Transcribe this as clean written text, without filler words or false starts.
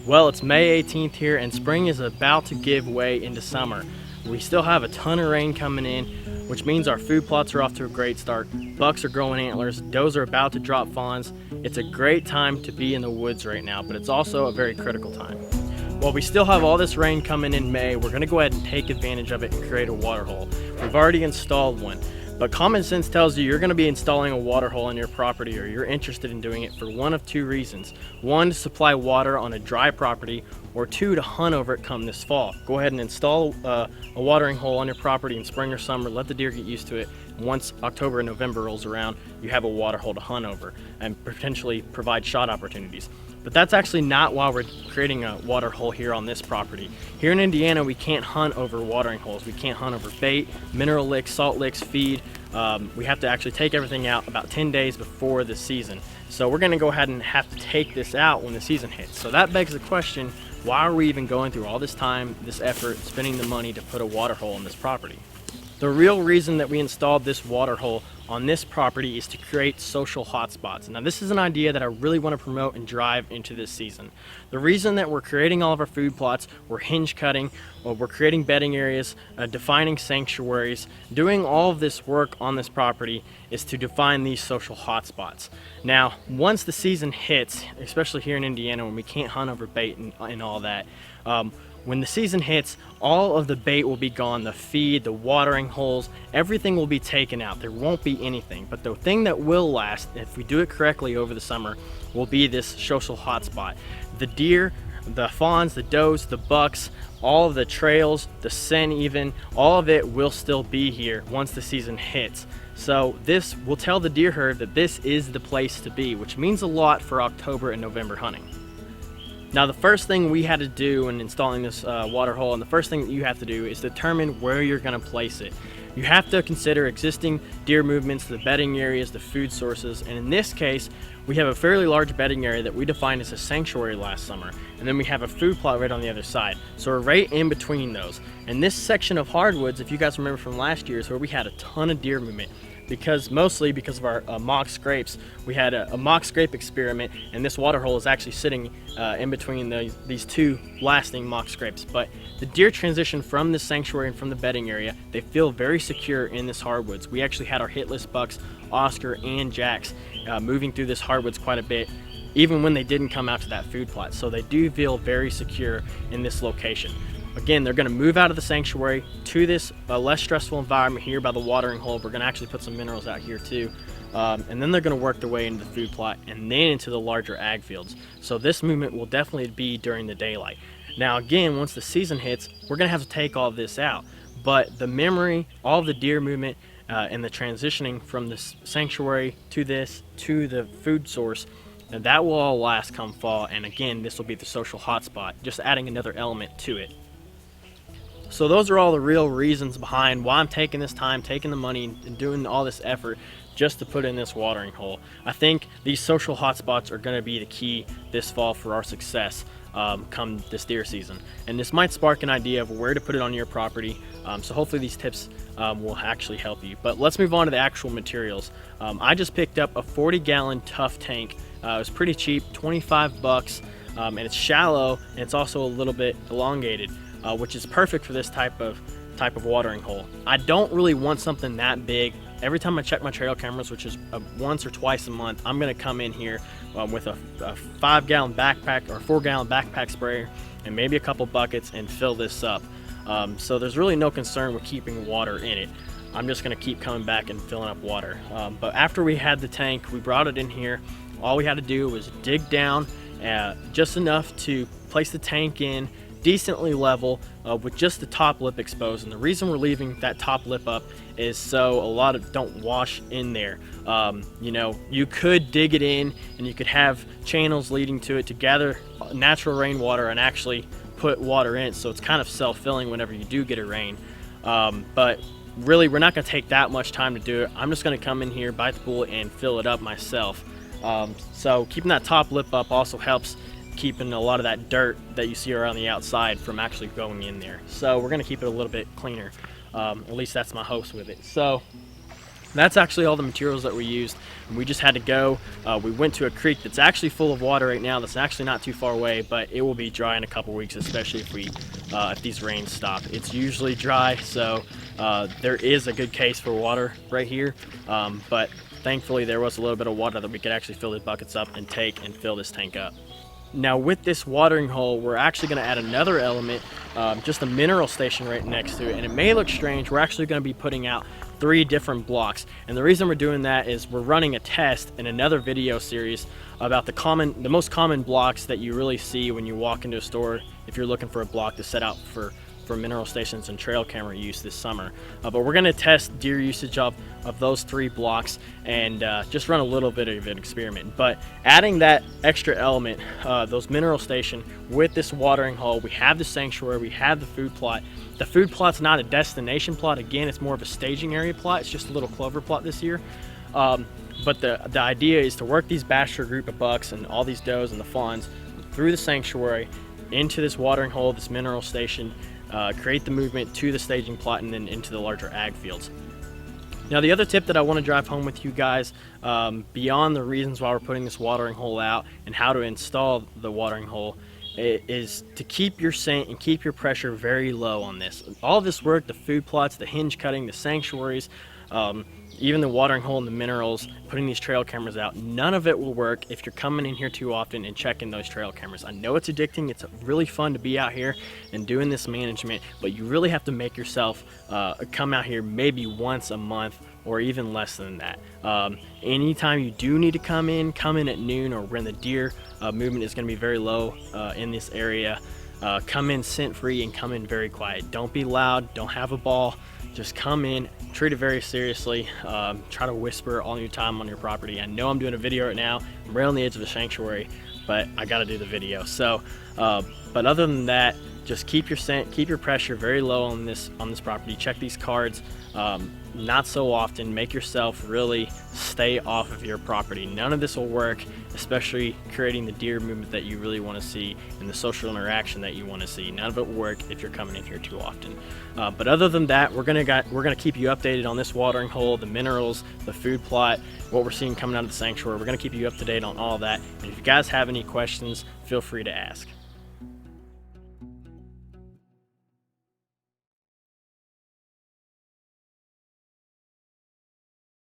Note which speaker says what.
Speaker 1: Well, it's May 18th here, and spring is about to give way into summer. We still have a ton of rain coming in, which means our food plots are off to a great start. Bucks are growing antlers, does are about to drop fawns. It's a great time to be in the woods right now, but it's also a very critical time. While we still have all this rain coming in May, we're going to go ahead and take advantage of it and create a water hole. We've already installed one, but common sense tells you you're going to be installing a water hole on your property, or you're interested in doing it for one of two reasons. One, to supply water on a dry property, or two, to hunt over it come this fall. Go ahead and install a watering hole on your property in spring or summer, let the deer get used to it. Once October and November rolls around, you have a water hole to hunt over and potentially provide shot opportunities. But that's actually not why we're creating a water hole here on this property. Here in Indiana, we can't hunt over watering holes. We can't hunt over bait, mineral licks, salt licks, feed. We have to actually take everything out about 10 days before the season. So we're gonna go ahead and have to take this out when the season hits. So that begs the question, why are we even going through all this time, this effort, spending the money to put a water hole on this property? The real reason that we installed this water hole on this property is to create social hotspots. Now, this is an idea that I really want to promote and drive into this season. The reason that we're creating all of our food plots, we're hinge cutting, or we're creating bedding areas, defining sanctuaries, doing all of this work on this property is to define these social hotspots. Now, once the season hits, especially here in Indiana when we can't hunt over bait and all that, when the season hits, all of the bait will be gone, the feed, the watering holes, everything will be taken out. There won't be anything. But the thing that will last, if we do it correctly over the summer, will be this social hotspot. The deer, the fawns, the does, the bucks, all of the trails, the scent even, all of it will still be here once the season hits. So this will tell the deer herd that this is the place to be, which means a lot for October and November hunting. Now, the first thing we had to do in installing this water hole, and the first thing that you have to do, is determine where you're going to place it. You have to consider existing deer movements, the bedding areas, the food sources, and in this case, we have a fairly large bedding area that we defined as a sanctuary last summer, and then we have a food plot right on the other side. So we're right in between those. And this section of hardwoods, if you guys remember from last year, is where we had a ton of deer movement. Mostly because of our mock scrapes. We had a mock scrape experiment, and this water hole is actually sitting in between these two lasting mock scrapes. But the deer transition from this sanctuary and from the bedding area, they feel very secure in this hardwoods. We actually had our hit list bucks, Oscar and Jax, moving through this hardwoods quite a bit, even when they didn't come out to that food plot. So they do feel very secure in this location. Again, they're going to move out of the sanctuary to this less stressful environment here by the watering hole. We're going to actually put some minerals out here too. And then they're going to work their way into the food plot and then into the larger ag fields. So this movement will definitely be during the daylight. Now again, once the season hits, we're going to have to take all this out. But the memory, all of the deer movement, and the transitioning from this sanctuary to this, to the food source, and that will all last come fall. And again, this will be the social hotspot, just adding another element to it. So those are all the real reasons behind why I'm taking this time, taking the money, and doing all this effort just to put in this watering hole. I think these social hotspots are going to be the key this fall for our success come this deer season. And this might spark an idea of where to put it on your property. So hopefully these tips will actually help you. But let's move on to the actual materials. I just picked up a 40-gallon Tough tank. It was pretty cheap, 25 bucks, and it's shallow, and it's also a little bit elongated. Which is perfect for this type of watering hole. I don't really want something that big. Every time I check my trail cameras, which is once or twice a month, I'm gonna come in here with a 5-gallon backpack or 4-gallon backpack sprayer and maybe a couple buckets and fill this up. So there's really no concern with keeping water in it. I'm just gonna keep coming back and filling up water. But after we had the tank, we brought it in here. All we had to do was dig down just enough to place the tank in decently level with just the top lip exposed. And the reason we're leaving that top lip up is so a lot of don't wash in there. You know, you could dig it in and you could have channels leading to it to gather natural rainwater and actually put water in, so it's kind of self-filling whenever you do get a rain. But really, we're not going to take that much time to do it. I'm just going to come in here, bite the bullet, and fill it up myself. So keeping that top lip up also helps keeping a lot of that dirt that you see around the outside from actually going in there. So we're going to keep it a little bit cleaner. At least that's my hopes with it. So That's actually all the materials that we used. We just had to go. We went to a creek that's actually full of water right now. That's actually not too far away, but it will be dry in a couple weeks, especially if these rains stop. It's usually dry, so there is a good case for water right here. But thankfully, there was a little bit of water that we could actually fill the buckets up and take and fill this tank up. Now with this watering hole, we're actually going to add another element, just a mineral station right next to it. And it may look strange, we're actually going to be putting out 3 different blocks. And the reason we're doing that is we're running a test in another video series about the most common blocks that you really see when you walk into a store if you're looking for a block to set out for mineral stations and trail camera use this summer. But we're going to test deer usage of those 3 blocks and just run a little bit of an experiment. But adding that extra element, those mineral station with this watering hole, we have the sanctuary, we have the food plot. The food plot's not a destination plot. Again, it's more of a staging area plot. It's just a little clover plot this year. But the idea is to work these bachelor group of bucks and all these does and the fawns through the sanctuary into this watering hole, this mineral station, create the movement to the staging plot and then into the larger ag fields. Now the other tip that I want to drive home with you guys, beyond the reasons why we're putting this watering hole out and how to install the watering hole, is to keep your scent and keep your pressure very low on this. All of this work, the food plots, the hinge cutting, the sanctuaries, even the watering hole and the minerals, putting these trail cameras out, none of it will work if you're coming in here too often and checking those trail cameras. I know it's addicting, it's really fun to be out here and doing this management, but you really have to make yourself come out here maybe once a month or even less than that. Anytime you do need to come in at noon or when the deer movement is going to be very low in this area. Come in scent free and come in very quiet. Don't be loud, don't have a ball, just come in, treat it very seriously. Try to whisper all your time on your property. I know I'm doing a video right now, I'm right on the edge of the sanctuary, but I gotta do the video. So, but other than that, just keep your scent, keep your pressure very low on this property. Check these cards not so often. Make yourself really stay off of your property. None of this will work, especially creating the deer movement that you really want to see and the social interaction that you want to see. None of it will work if you're coming in here too often. But other than that, we're gonna keep you updated on this watering hole, the minerals, the food plot, what we're seeing coming out of the sanctuary. We're gonna keep you up to date on all of that. And if you guys have any questions, feel free to ask.